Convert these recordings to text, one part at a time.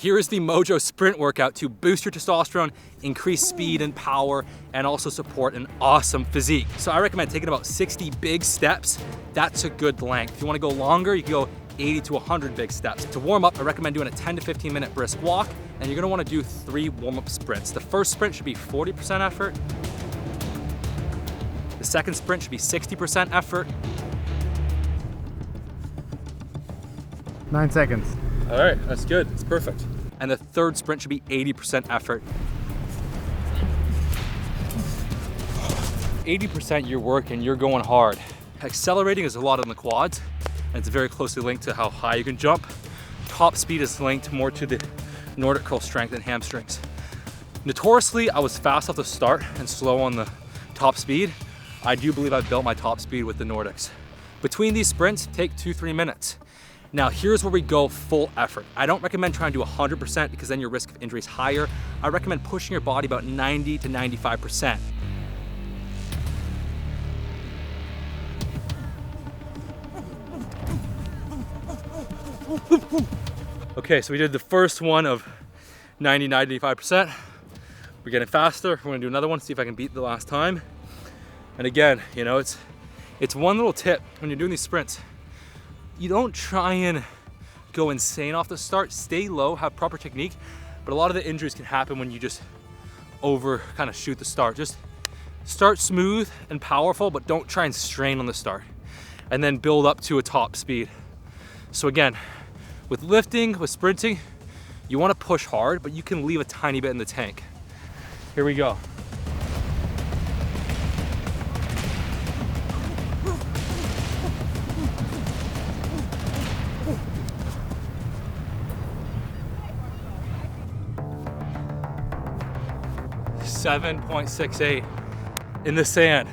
here is the Mojo sprint workout to boost your testosterone, increase speed and power, and also support an awesome physique. So I recommend taking about 60 big steps. That's a good length. If you wanna go longer, you can go 80 to 100 big steps. To warm up, I recommend doing a 10 to 15 minute brisk walk, and you're gonna wanna do 3 warm-up sprints. The first sprint should be 40% effort. The second sprint should be 60% effort. 9 seconds. All right, that's good, it's perfect. And the third sprint should be 80% effort. 80% you're working, you're going hard. Accelerating is a lot on the quads, and it's very closely linked to how high you can jump. Top speed is linked more to the Nordic curl strength and hamstrings. Notoriously, I was fast off the start and slow on the top speed. I do believe I've built my top speed with the Nordics. Between these sprints, take 2-3 minutes. Now here's where we go full effort. I don't recommend trying to do 100% because then your risk of injury is higher. I recommend pushing your body about 90 to 95%. Okay, so we did the first one of 90, 95%. We're getting faster. We're gonna do another one, see if I can beat the last time. And again, you know, it's one little tip when you're doing these sprints. You don't try and go insane off the start. Stay low, have proper technique, but a lot of the injuries can happen when you just kind of shoot the start. Just start smooth and powerful, but don't try and strain on the start. And then build up to a top speed. So again, with lifting, with sprinting, you wanna push hard, but you can leave a tiny bit in the tank. Here we go. .68 in the sand.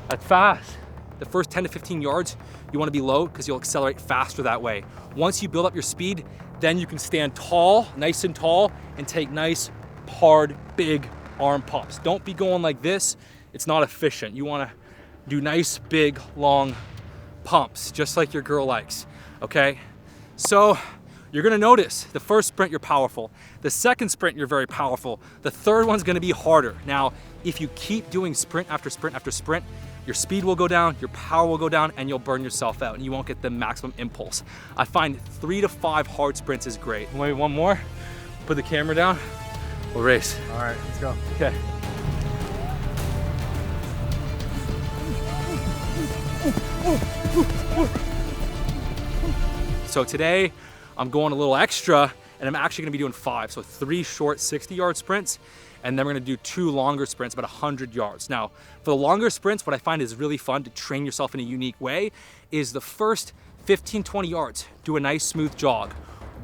That's fast. The first 10 to 15 yards, you wanna be low because you'll accelerate faster that way. Once you build up your speed, then you can stand tall, nice and tall, and take nice, hard, big arm pumps. Don't be going like this. It's not efficient. You wanna do nice, big, long pumps, just like your girl likes, okay? So, you're gonna notice the first sprint, you're powerful. The second sprint, you're very powerful. The third one's gonna be harder. Now, if you keep doing sprint after sprint after sprint, your speed will go down, your power will go down, and you'll burn yourself out, and you won't get the maximum impulse. I find 3 to 5 hard sprints is great. Maybe one more, put the camera down, we'll race. All right, let's go. Okay. So today, I'm going a little extra, and I'm actually gonna be doing 5. So 3 short 60-yard sprints, and then we're gonna do 2 longer sprints, about 100 yards. Now, for the longer sprints, what I find is really fun to train yourself in a unique way is the first 15, 20 yards, do a nice smooth jog.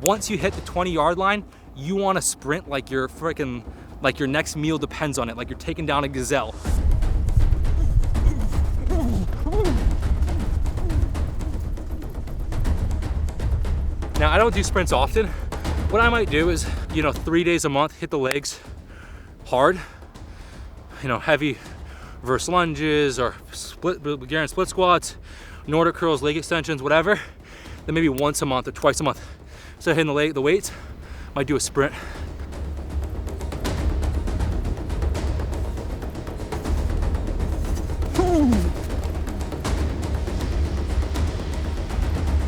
Once you hit the 20-yard line, you wanna sprint like your next meal depends on it, like you're taking down a gazelle. Now, I don't do sprints often. What I might do is, 3 days a month, hit the legs hard, heavy reverse lunges or Bulgarian split squats, Nordic curls, leg extensions, whatever. Then maybe once a month or twice a month. So hitting the weights, might do a sprint.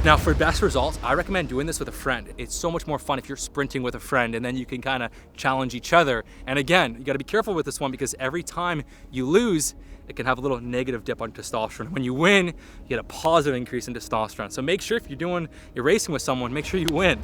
Now for best results, I recommend doing this with a friend. It's so much more fun if you're sprinting with a friend, and then you can kind of challenge each other. And again, you gotta be careful with this one because every time you lose, it can have a little negative dip on testosterone. When you win, you get a positive increase in testosterone. So make sure if you're racing with someone, make sure you win.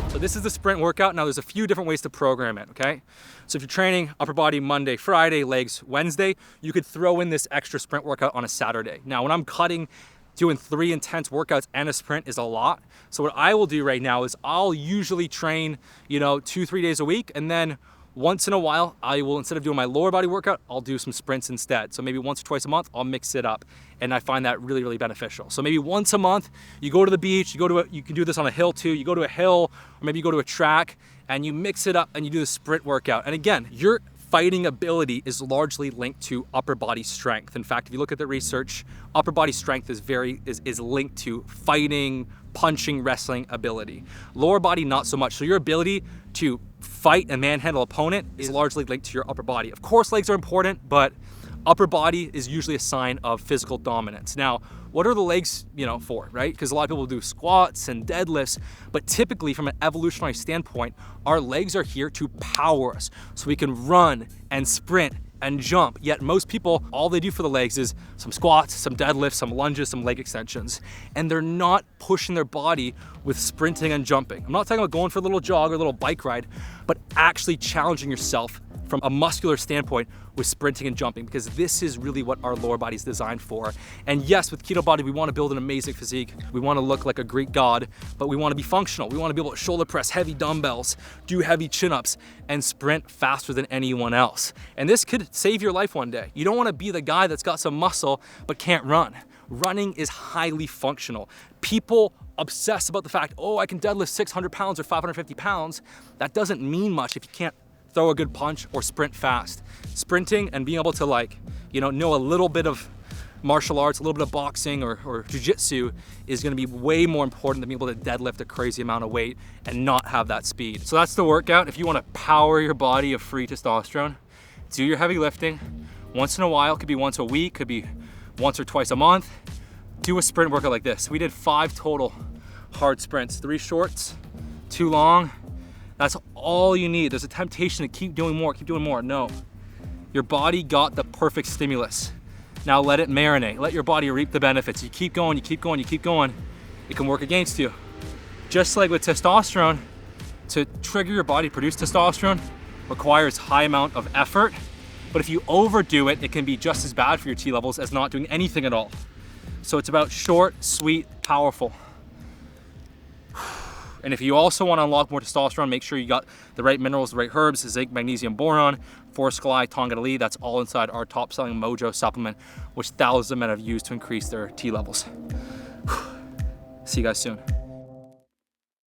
So this is the sprint workout. Now there's a few different ways to program it, okay? So if you're training upper body Monday, Friday, legs Wednesday, you could throw in this extra sprint workout on a Saturday. Now when I'm cutting, doing 3 intense workouts and a sprint is a lot. So what I will do right now is I'll usually train, 2-3 days a week, and then once in a while, I will, instead of doing my lower body workout, I'll do some sprints instead. So maybe once or twice a month, I'll mix it up. And I find that really, really beneficial. So maybe once a month, you go to the beach, you can do this on a hill too. You go to a hill, or maybe you go to a track, and you mix it up and you do the sprint workout. And again, you're fighting ability is largely linked to upper body strength. In fact, if you look at the research, upper body strength is linked to fighting, punching, wrestling ability. Lower body, not so much. So your ability to fight and manhandle opponent is largely linked to your upper body. Of course, legs are important, but upper body is usually a sign of physical dominance. Now, what are the legs, for, right? Because a lot of people do squats and deadlifts, but typically from an evolutionary standpoint, our legs are here to power us so we can run and sprint and jump. Yet most people, all they do for the legs is some squats, some deadlifts, some lunges, some leg extensions, and they're not pushing their body with sprinting and jumping. I'm not talking about going for a little jog or a little bike ride, but actually challenging yourself from a muscular standpoint with sprinting and jumping, because this is really what our lower body is designed for. And yes, with Kinobody, we want to build an amazing physique. We want to look like a Greek god, but we want to be functional. We want to be able to shoulder press heavy dumbbells, do heavy chin-ups, and sprint faster than anyone else. And this could save your life one day. You don't want to be the guy that's got some muscle but can't run. Running is highly functional. People obsess about the fact, oh, I can deadlift 600 pounds or 550 pounds. That doesn't mean much if you can't throw a good punch or sprint fast. Sprinting and being able to know a little bit of martial arts, a little bit of boxing or jiu-jitsu is gonna be way more important than being able to deadlift a crazy amount of weight and not have that speed. So that's the workout. If you wanna power your body of free testosterone, do your heavy lifting. Once in a while, could be once a week, could be once or twice a month. Do a sprint workout like this. We did 5 total hard sprints, 3 shorts, 2 long. That's all you need. There's a temptation to keep doing more, keep doing more. No, your body got the perfect stimulus. Now let it marinate. Let your body reap the benefits. You keep going, you keep going, you keep going. It can work against you. Just like with testosterone, to trigger your body to produce testosterone requires high amount of effort. But if you overdo it, it can be just as bad for your T levels as not doing anything at all. So it's about short, sweet, powerful. And if you also want to unlock more testosterone, make sure you got the right minerals, the right herbs, zinc, magnesium, boron, forskolite, tonga, that's all inside our top selling Mojo supplement, which thousands of men have used to increase their T levels. See you guys soon.